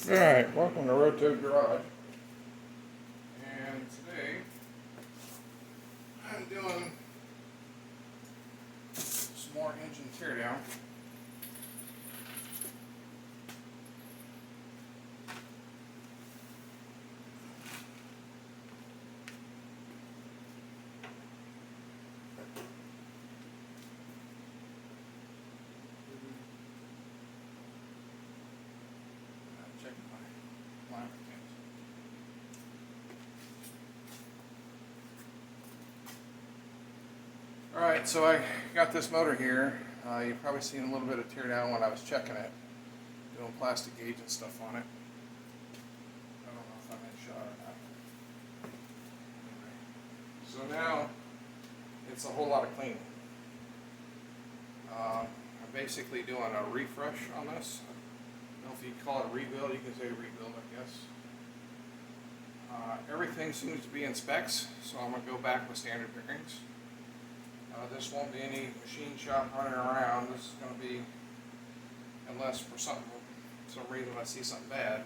Alright, welcome to Roto Garage. And today I'm doing some more engine teardown. Checking my line pins. Alright, so I got this motor here. You've probably seen a little bit of teardown when I was checking it, doing plastic gauge and stuff on it. I don't know if I'm in shot or not. Anyway, so now it's a whole lot of cleaning. I'm basically doing a refresh on this. I don't know if you call it a rebuild, you can say rebuild, I guess. Everything seems to be in specs, so I'm going to go back with standard bearings. This won't be any machine shop running around. This is going to be, unless for some reason I see something bad.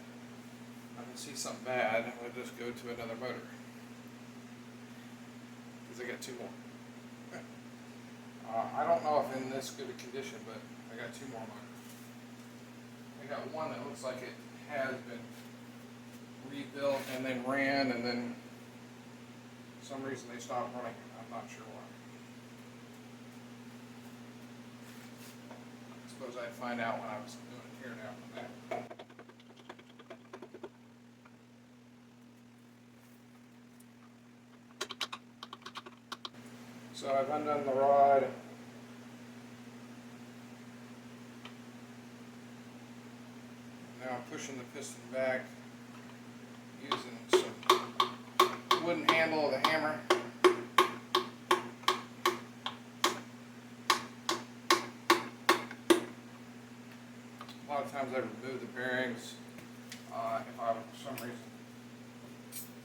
If I see something bad, I'm going to just go to another motor. Because I got two more. I don't know if in this good a condition, but I got two more motors. I got one that looks like it has been rebuilt and then ran, and then for some reason they stopped running. I'm not sure why. I suppose I'd find out when I was doing a teardown on that. So I've undone the rod. Now I'm pushing the piston back using some wooden handle of the hammer. A lot of times I remove the bearings if I, for some reason,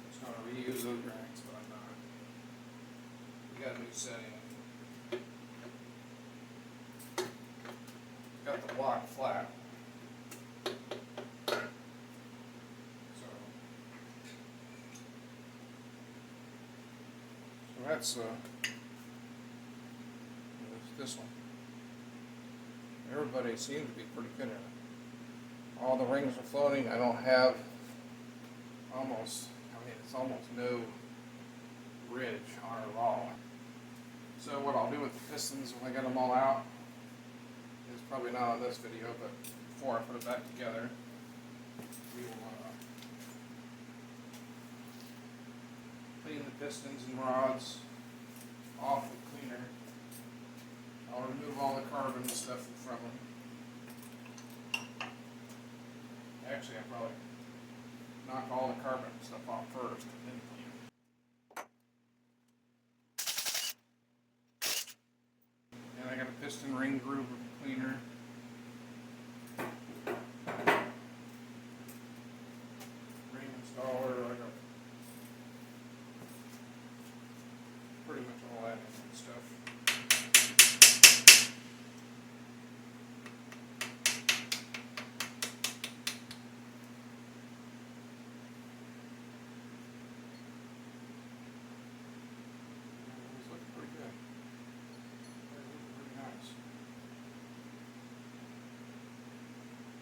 was going to reuse those bearings, but I'm not. We got a new setting. Got the block flat. So that's this one. Everybody seems to be pretty good at it. All the rings are floating. I don't have it's almost no ridge on it at all. So what I'll do with the pistons when I get them all out is probably not on this video, but before I put it back together, we will clean the pistons and rods off with cleaner. I'll remove all the carbon and stuff from them. Actually, I'll probably knock all the carbon and stuff off first and then clean. And I got a piston ring groove cleaner. Ring installer. I got pretty much all that stuff.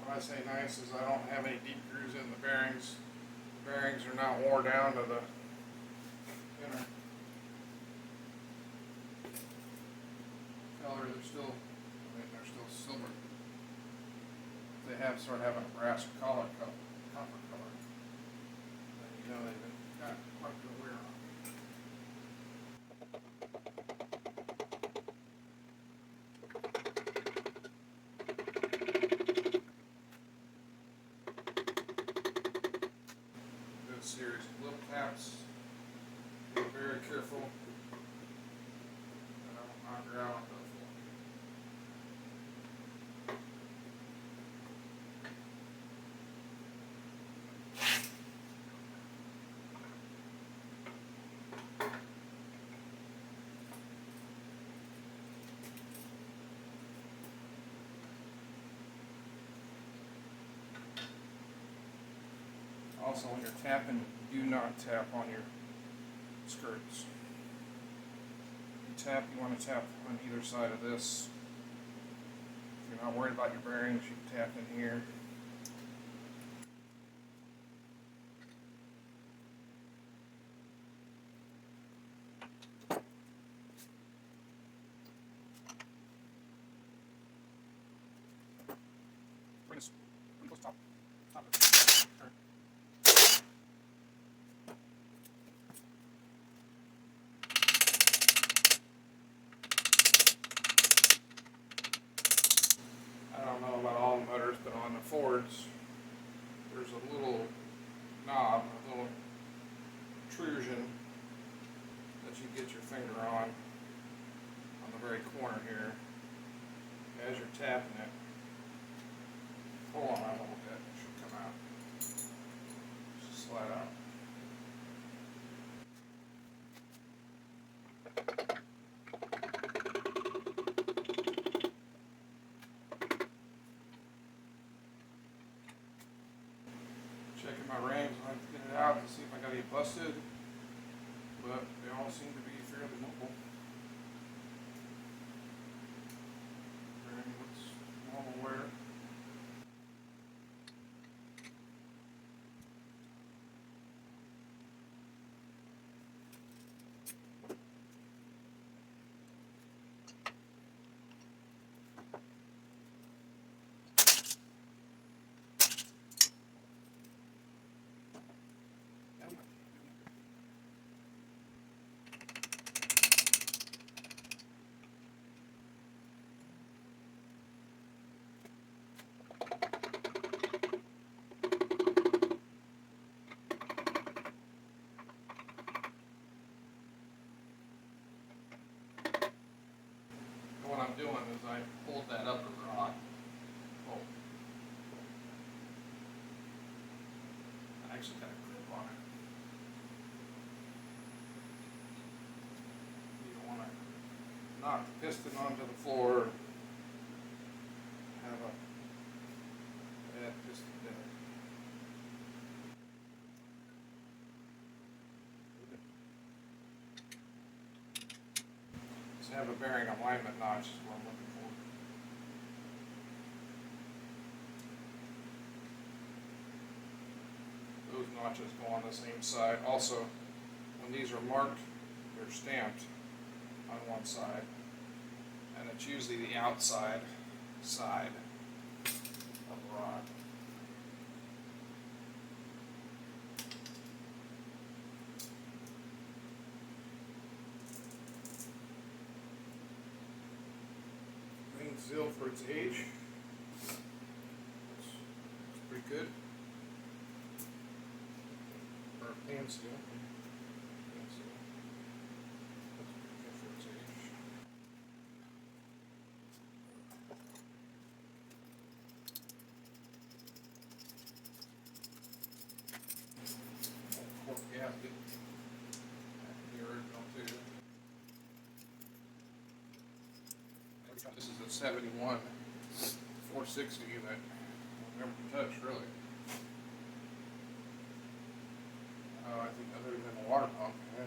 When I say nice is I don't have any deep grooves in the bearings. The bearings are not worn down to the inner color. They're still silver. They have sort of having a brass collar, copper color. Then you know they've got quite a bit of wear on. Series of little taps. Be very careful that I don't knock her out on the floor. Also, when you're tapping, do not tap on your skirts. You want to tap on either side of this. If you're not worried about your bearings, you can tap in here. Bring this top. I don't know about all the motors, but on the Fords, there's a little knob, a little intrusion that you get your finger on the very corner here. As you're tapping it, pull on that a little bit, it should come out. Just slide out. Checking my rings, I have to get it out to see if I got any busted, but they all seem to be fairly mobile. Bearing looks normal wear. What I'm doing is I pulled that upper rod. Oh. I actually got a grip on it. You don't want to knock the piston onto the floor. Have a bad piston there. Just have a bearing alignment notch is what I'm looking for. Those notches go on the same side. Also, when these are marked, they're stamped on one side, and it's usually the outside side of the rod. Green seal for its age. It's pretty good. Or pan seal. Pan seal. That's pretty good for its age. Cork gasket. The original too. This is a 71 460 that I'll never touch really. I think other than the water pump, I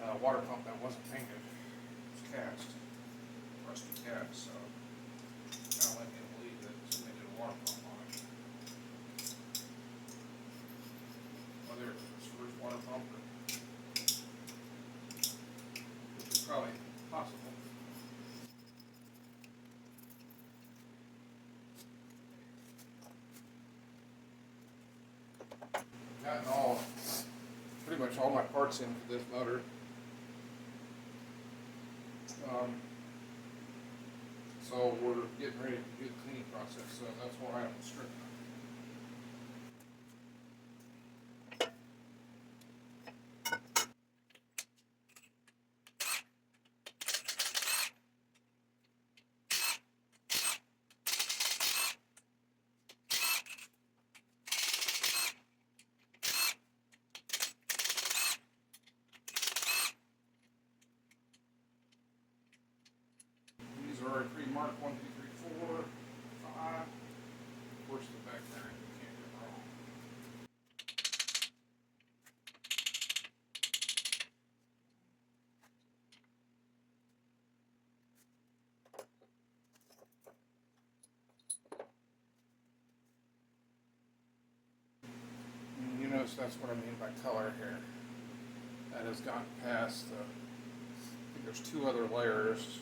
had a water pump that wasn't painted. It was cast, rusty cast, so kind of led me to believe that somebody did a water pump on it. Whether it was his first water pump or, which is probably possible. Gotten pretty much all my parts in for this motor. So we're getting ready to do the cleaning process, so that's why I'm stripping. These are pre-marked 1, 2, 3, 4, 5. Of course, the notice that's what I mean by color here. That has gotten past the, I think there's two other layers.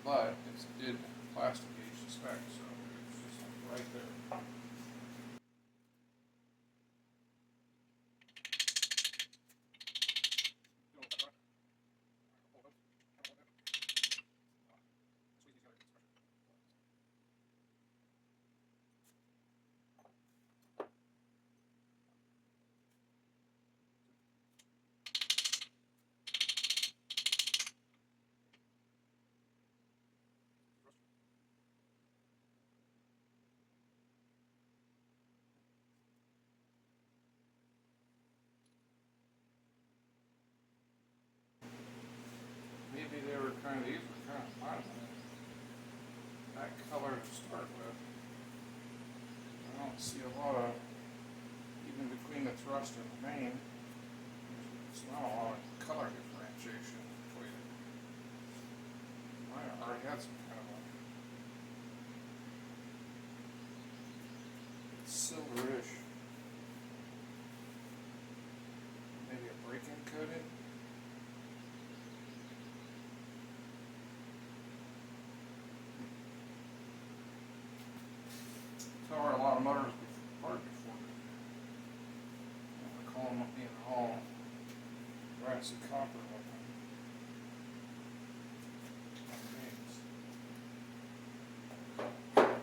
But it's did plastic gauge the spec, so it's just right there. Maybe they were these were kind of fun. That color to start with. I don't see a lot of, even between the thrust and the main, it's not a lot of color differentiation between it. I already had some kind of a silverish, maybe a break-in coating. Tell her a lot of motors apart before. I call them up being all brassy copper looking.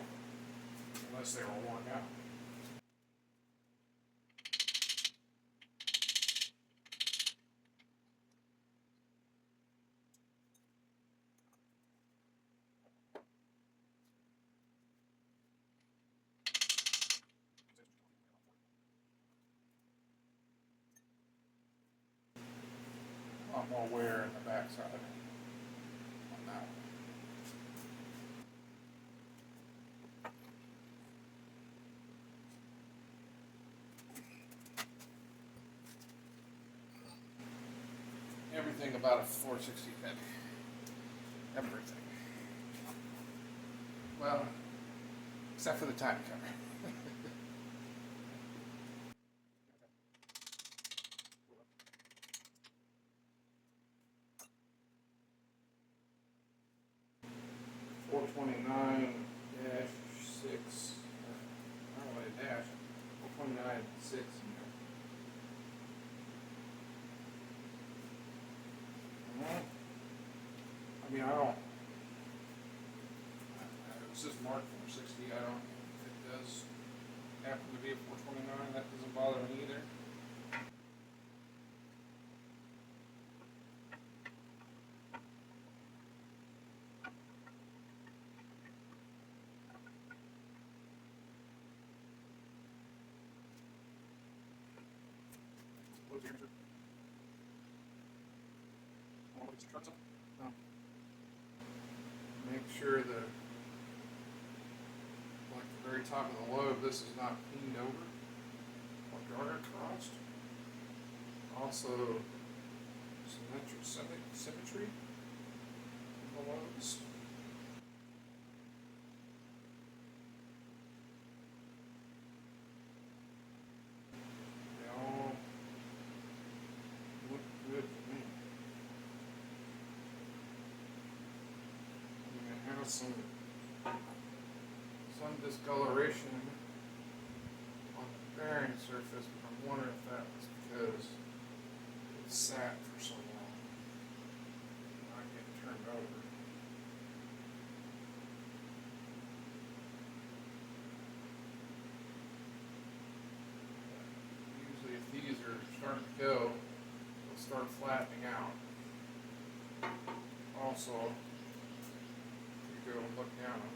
Unless they were worn out. A lot more wear in the backside on that one. Everything about a 460 heavy. Everything. Well, except for the time cover. -6. I don't know what a dash. 429.6. I mean, I don't. It's just marked 460. I don't. If it does happen to be a 429, that doesn't bother me either. Make sure that, like the very top of the lobe, this is not cleaned over or garter crossed. Also, symmetry in the lobes. They all look good to me. I'm going to have some discoloration on the bearing surface, but I'm wondering if that was because it sat for so long, not getting turned over. Usually if these are starting to go, they'll start flattening out. Also, if you go and look down them,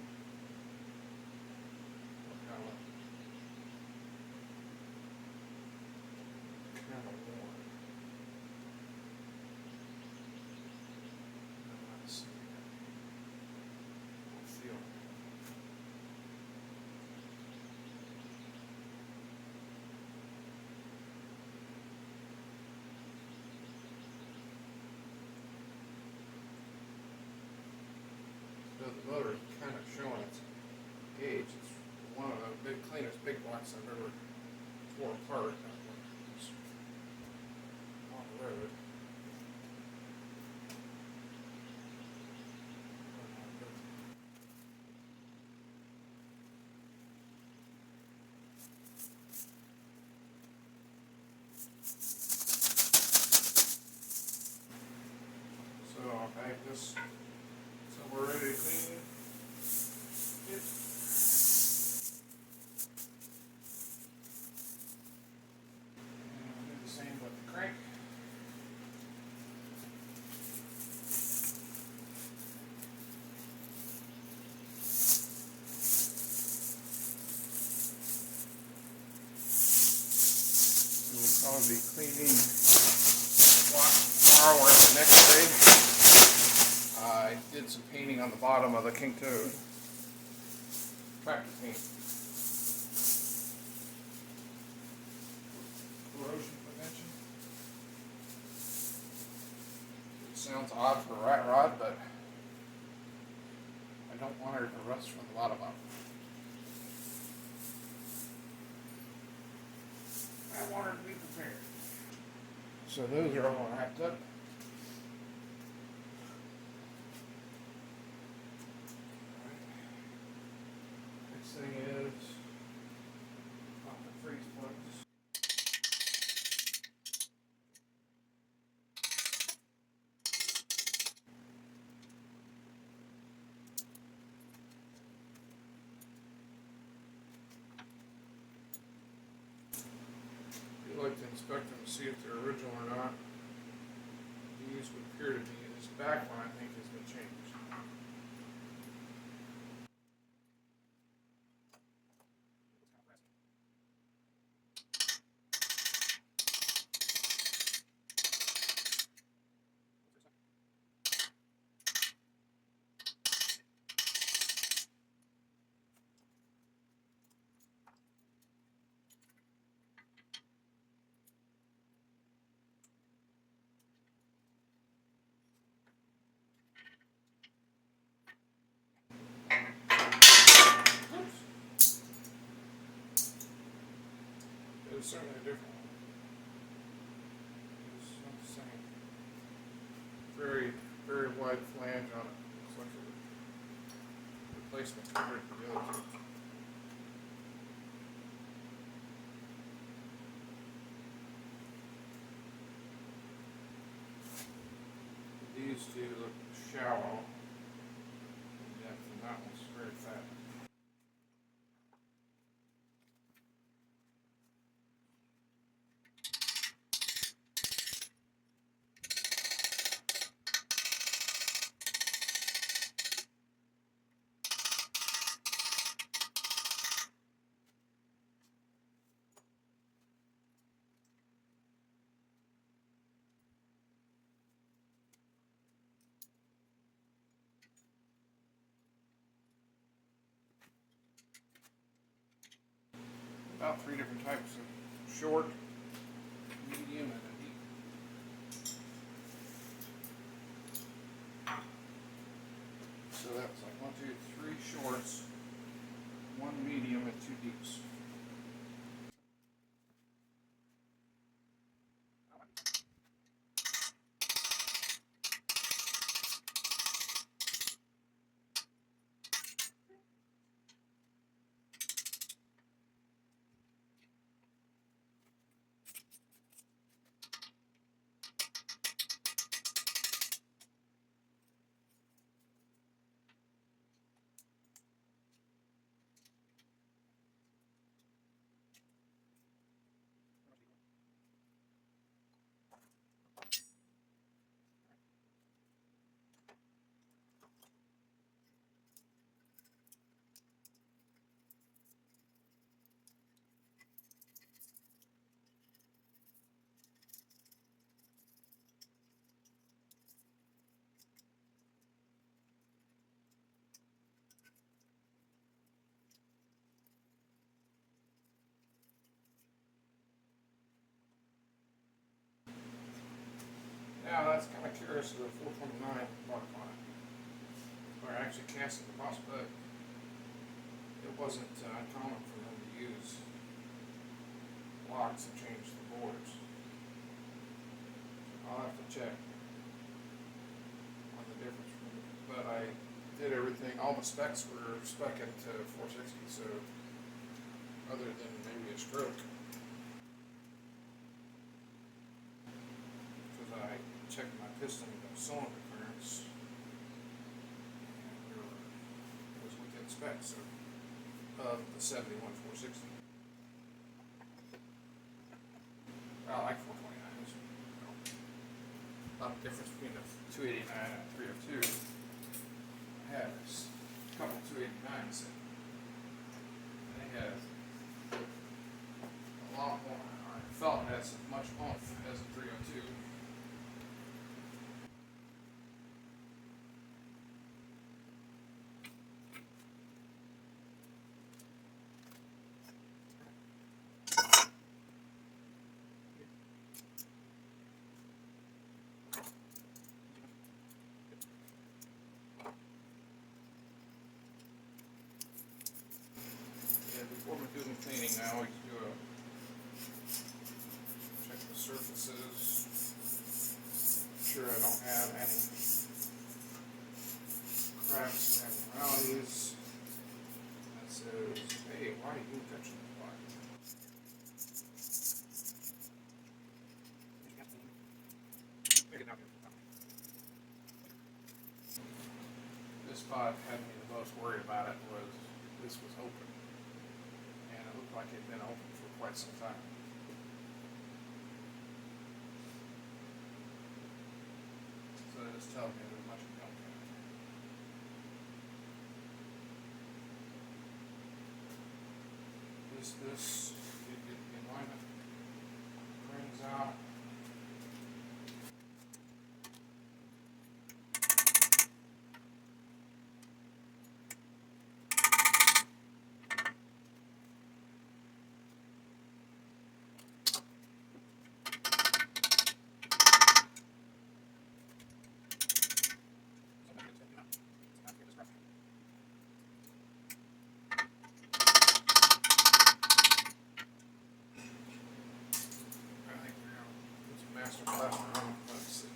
kind of worn. I'm not seeing it. I'm feeling it. So the motor is kind of showing its age. It's one of the cleanest big blocks I've ever tore apart. That one was on the road. So I'll bag this so we're ready to clean it. And I'll do the same with the crank. We'll probably be cleaning block tomorrow or the next day. I did some painting on the bottom of the king toad. Tractor paint. Corrosion prevention. It sounds odd for a rat rod, but I don't want her to rust from the bottom up. I want her to be prepared. So those are all wrapped up. Next thing is off the freeze plugs. You like to inspect them to see if they're original or not. These would appear to be. This back one I think has been changed. It's certainly a different one. It's not the same. Very, very wide flange on it. Looks like a replacement compared to the other two. These two look shallow in depth, and that one's very fat. About 3 different types of short, medium, and a deep. So that's like 1, 2, 3 shorts, 1 medium, and 2 deeps. Now that's kind of curious of the 429 mark on it. or actually casting the box, but it wasn't uncommon for them to use locks and change the boards. I'll have to check on the difference, but I did everything, all the specs were spec into 460, so other than maybe a stroke, because I checked my piston cylinder clearance, and it was within specs of the 71 460. I like 429. Not the difference between the 289 and 302. I had a couple 289s and they had a lot more, or I felt it has as much oomph as a 302. Before we do the cleaning, I always do check the surfaces, make sure I don't have any cracks or abnormalities. That says, hey, why are you touching the block? This spot had me the most worried about it was this was open. And it looked like it had been open for quite some time. So that just tells me there's a bunch of gunk in it. This, you get the alignment rings out. Master class around. Let's see.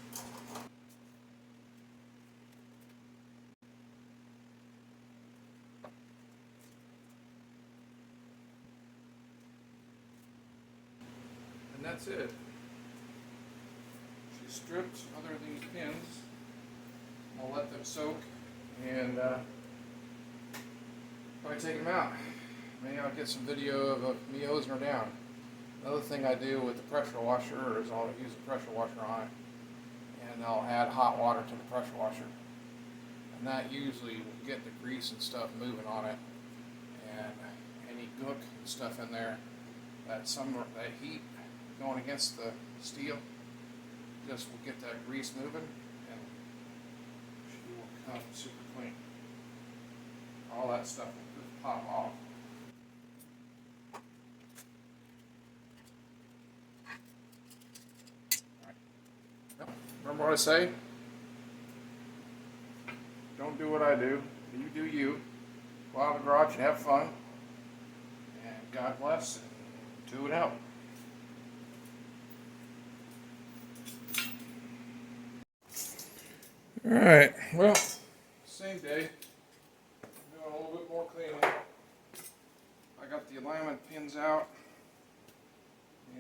And that's it. She stripped other of these pins. I'll let them soak, and probably take them out. Maybe I'll get some video of me hosing her down. Another thing I do with the pressure washer is I'll use a pressure washer on it, and I'll add hot water to the pressure washer, and that usually will get the grease and stuff moving on it, and any gook and stuff in there, that heat going against the steel just will get that grease moving, and she will come super clean. All that stuff will just pop off. Remember what I say? Don't do what I do. You do you. Go out in the garage and have fun. And God bless and do it out. Alright, well, same day. I'm doing a little bit more cleaning. I got the alignment pins out.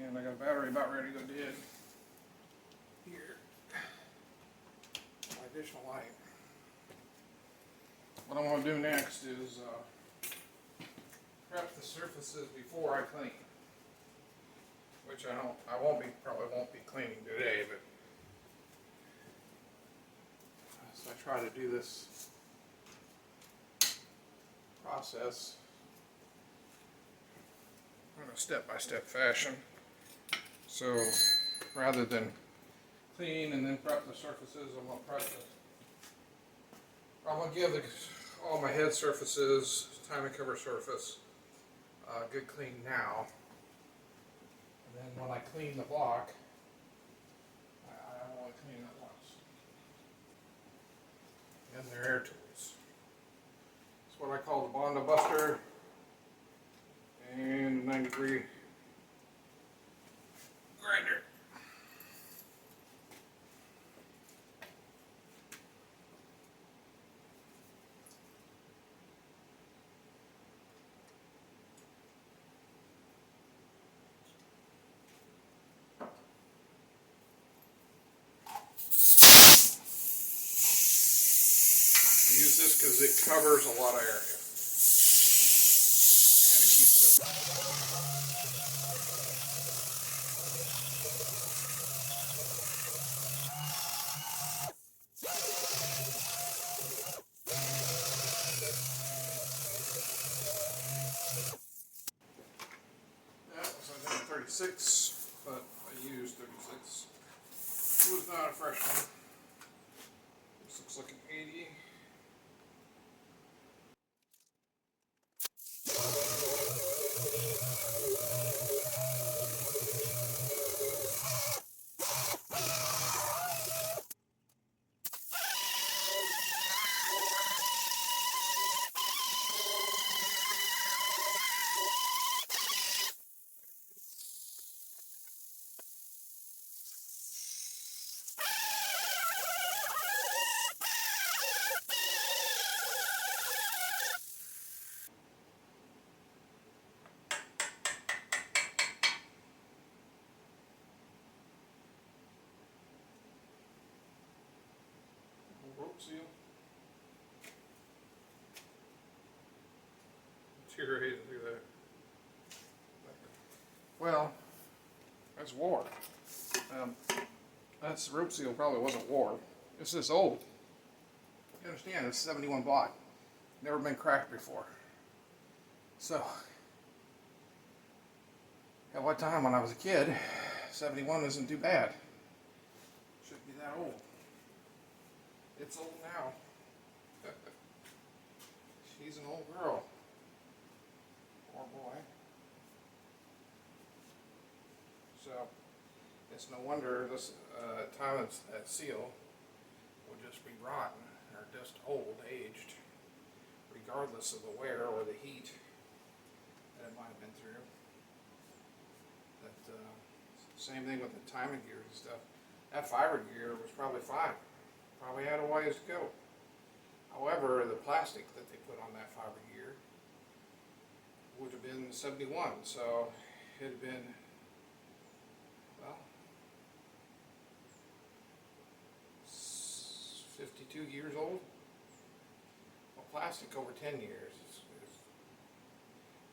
And I got a battery about ready to go dead. Here. My additional light. What I'm going to do next is prep the surfaces before I clean, which probably won't be cleaning today, but so I try to do this process in a step-by-step fashion. So rather than clean and then prep the surfaces, I'm going to give all my head surfaces, timing cover surface, a good clean now. And then when I clean the block, I only clean it once. And they're air tools. I call the Bondo Buster, and 90-degree grinder. Use this because it covers a lot of area, and it keeps the that was 36, but I used 36. It was not a fresh one. This looks like an 80. Rope seal. Tear haze, look at that. Well, that's wore. That's rope seal probably wasn't wore. It's this old. You understand? It's 71 block. Never been cracked before. So, at one time when I was a kid, 71 isn't too bad. Shouldn't be that old. It's old now. She's an old girl. Or boy. So, it's no wonder this time that seal would just be rotten, or just old, aged, regardless of the wear or the heat that it might have been through. But, same thing with the timing gears and stuff. That fiber gear was probably fine. Probably had a ways to go. However, the plastic that they put on that fiber gear would have been 71, so it had been, well, 52 years old. Well, plastic over 10 years is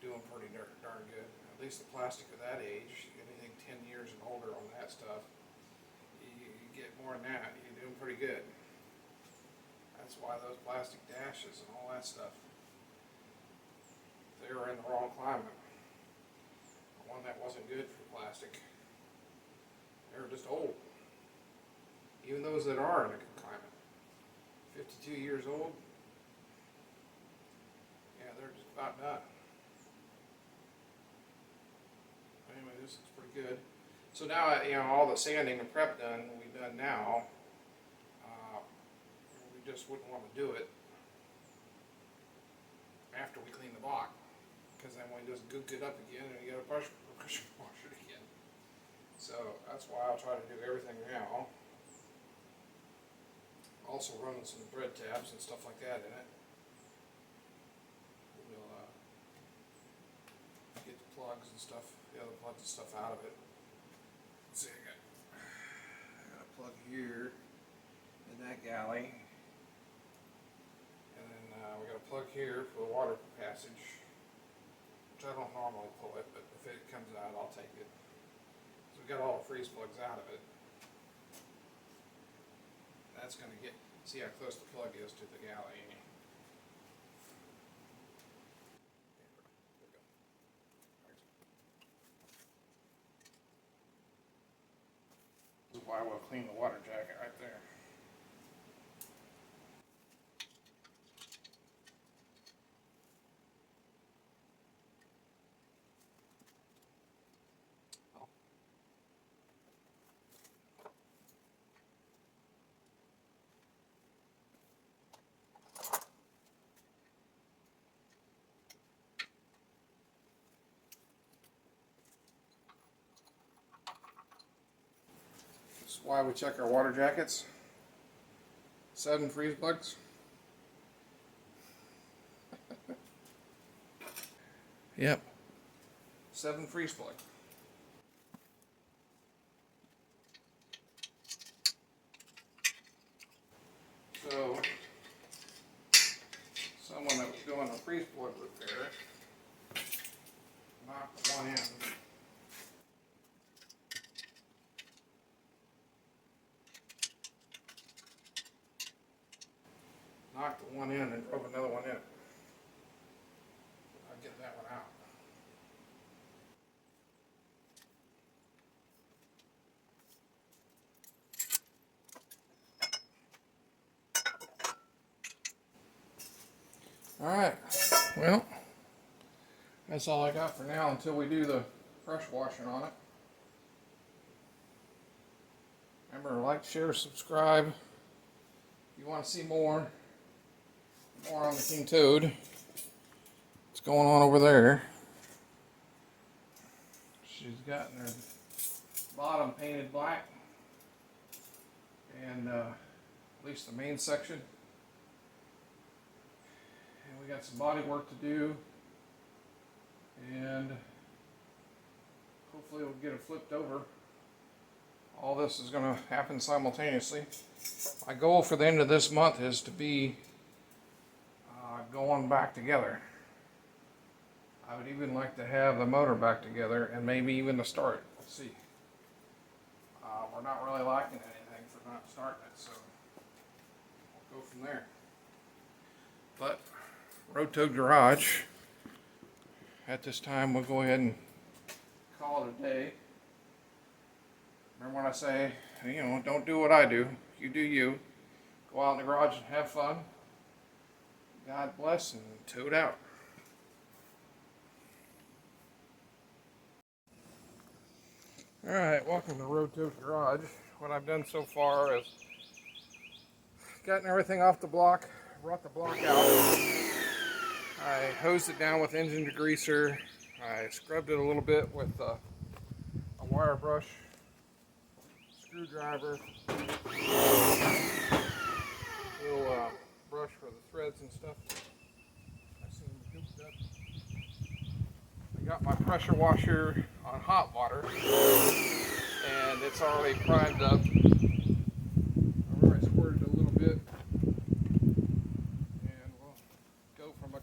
doing pretty darn good. At least the plastic of that age, anything 10 years and older on that stuff, you get more than that, you're doing pretty good. That's why those plastic dashes and all that stuff, they were in the wrong climate. The one that wasn't good for plastic, they were just old. Even those that are in a good climate, 52 years old, yeah, they're just about done. Anyway, this looks pretty good. So now, you know, all the sanding and prep we've done now. We just wouldn't want to do it after we clean the block, because then we just gook it up again and you got to pressure wash it again. So that's why I'll try to do everything now. Also running some thread tabs and stuff like that in it. We'll get the plugs and stuff, the other plugs and stuff out of it. Let's see, I got a plug here in that galley. And then we got a plug here for the water passage, which I don't normally pull it, but if it comes out, I'll take it. So we got all the freeze plugs out of it. That's going to see how close the plug is to the galley. This is why we'll clean the water jacket right there. why we check our water jackets. 7 freeze plugs. Yep. 7 freeze plug. So, someone that was doing a freeze plug repair knocked one in. Knocked one in and drove another one in. I'll get that one out. Alright, well, that's all I got for now until we do the fresh washing on it. Remember, like, share, subscribe. If you want to see more on the King Toad, what's going on over there. She's gotten her bottom painted black, and at least the main section. And we got some body work to do, and hopefully we'll get it flipped over. All this is going to happen simultaneously. My goal for the end of this month is to be going back together. I would even like to have the motor back together and maybe even to start it. Let's see. We're not really lacking anything for not starting it, so we'll go from there. But Road Toad Garage, at this time we'll go ahead and call it a day. Remember when I say, you know, don't do what I do, you do you. Go out in the garage and have fun. God bless, and toad out. Alright, welcome to Road Toad Garage. What I've done so far is gotten everything off the block, brought the block out. I hosed it down with engine degreaser. I scrubbed it a little bit with a wire brush, screwdriver, little brush for the threads and stuff. I see them gooped up. I got my pressure washer on hot water, and it's already primed up. I've already squirted a little bit, and we'll go from a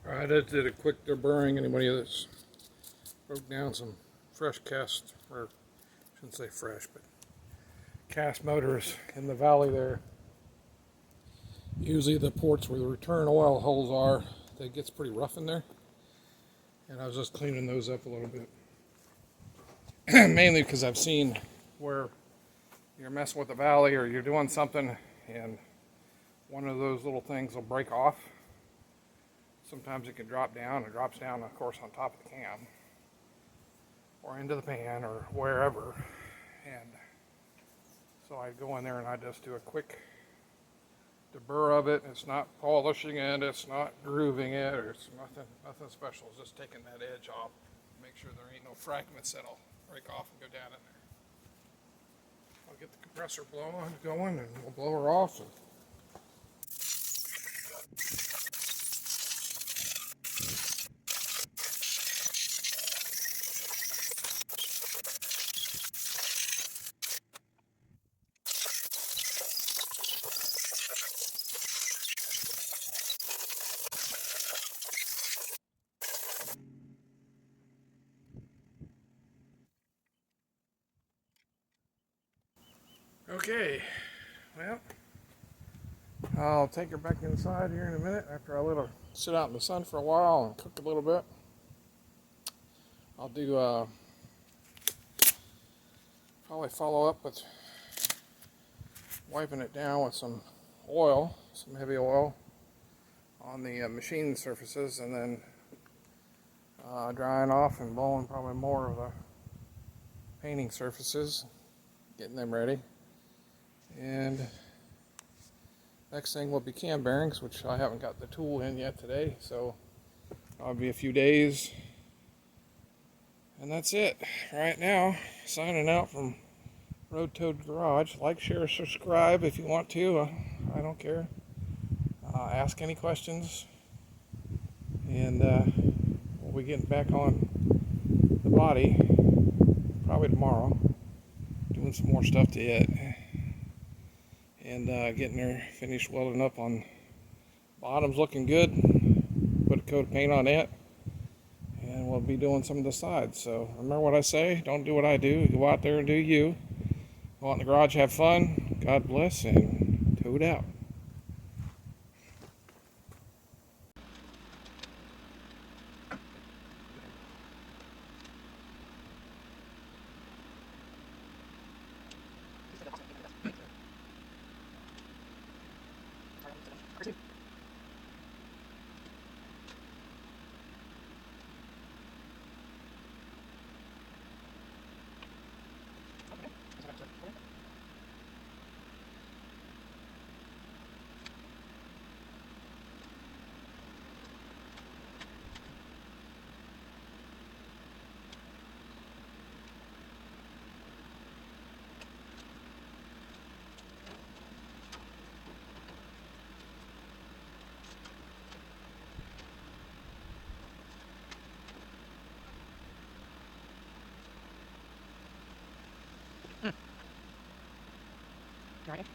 Alright, I did a quick deburring. Anybody that's broke down some fresh cast, or I shouldn't say fresh, but cast motors in the valley there. Usually the ports where the return oil holes are, that gets pretty rough in there. And I was just cleaning those up a little bit. Mainly because I've seen where you're messing with the valley or you're doing something and one of those little things will break off. Sometimes it can drop down. It drops down, of course, on top of the can or into the pan or wherever. And so I go in there and I just do a quick debur of it. It's not polishing it. It's not grooving it. Or it's nothing special. It's just taking that edge off. Make sure there ain't no fragments that'll break off and go down in there. I'll get the compressor going and we'll blow her off. And Okay, well, I'll take her back inside here in a minute after I let her sit out in the sun for a while and cook a little bit. I'll do probably follow up with wiping it down with some oil, some heavy oil on the machine surfaces, and then drying off and blowing probably more of the painting surfaces, getting them ready. And next thing will be cam bearings, which I haven't got the tool in yet today, so I'll be a few days. And that's it right now. Signing out from Road Toad Garage. Like, share, subscribe if you want to. I don't care. Ask any questions. And we'll be getting back on the body probably tomorrow. Doing some more stuff to it. And getting her finished welding up on bottoms, looking good. Put a coat of paint on it. And we'll be doing some of the sides. So remember what I say, don't do what I do. Go out there and do you. Go out in the garage, have fun. God bless, and toad out. Right.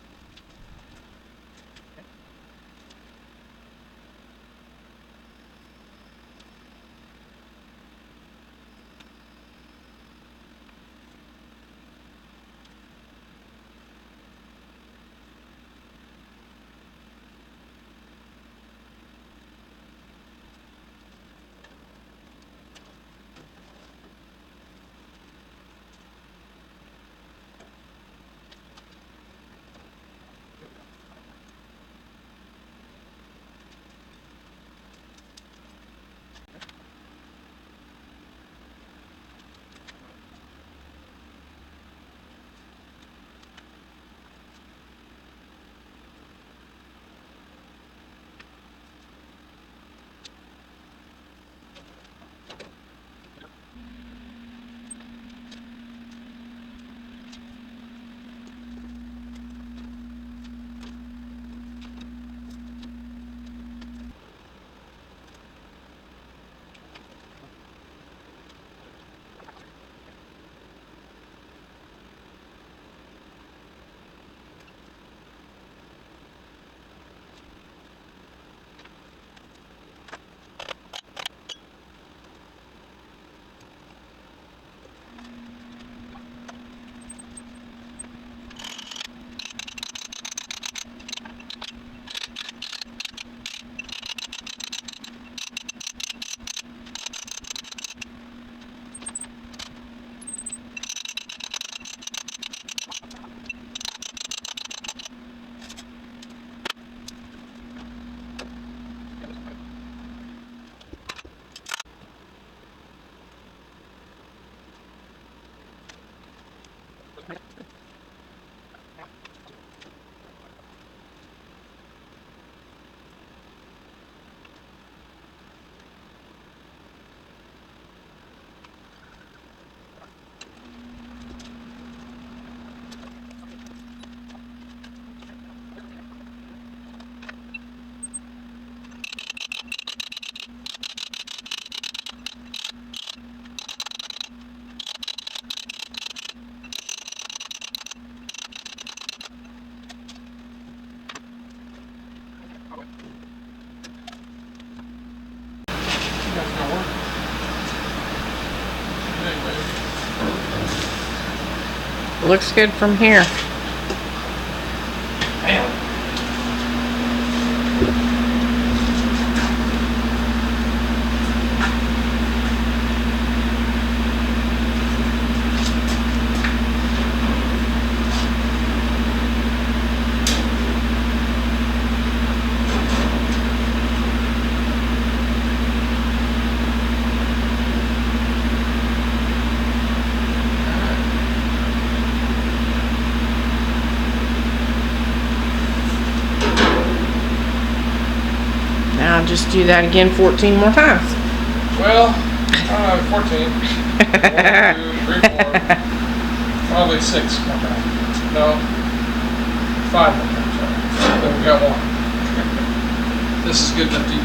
Looks good from here. I'll just do that again 14 more times. Well, 14. 1, 2, 3, 4. Probably 6 more times. No, 5 more times. Sorry. Then we got 1. This is good enough to use.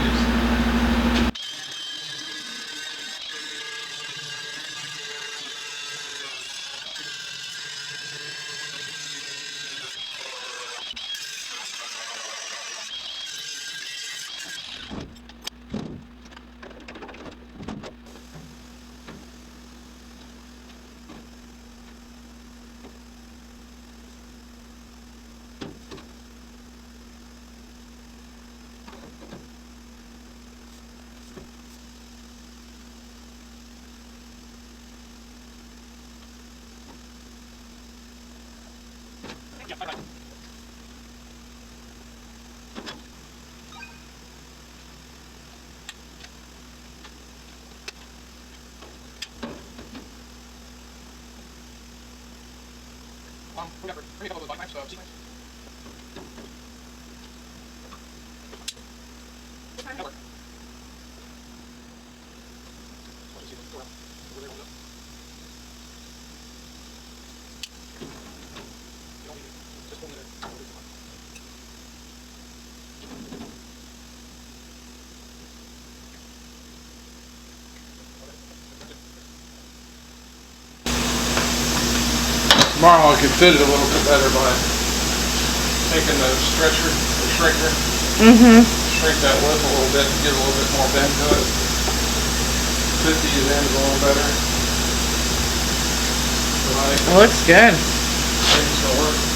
Bring a couple of those knives, seat knives. That'll work. Tomorrow I could fit it a little bit better by taking the stretcher, the shrinker, shrink that lip a little bit and get a little bit more bend to it. Fit these ends a little better. It looks good. I think it's gonna work.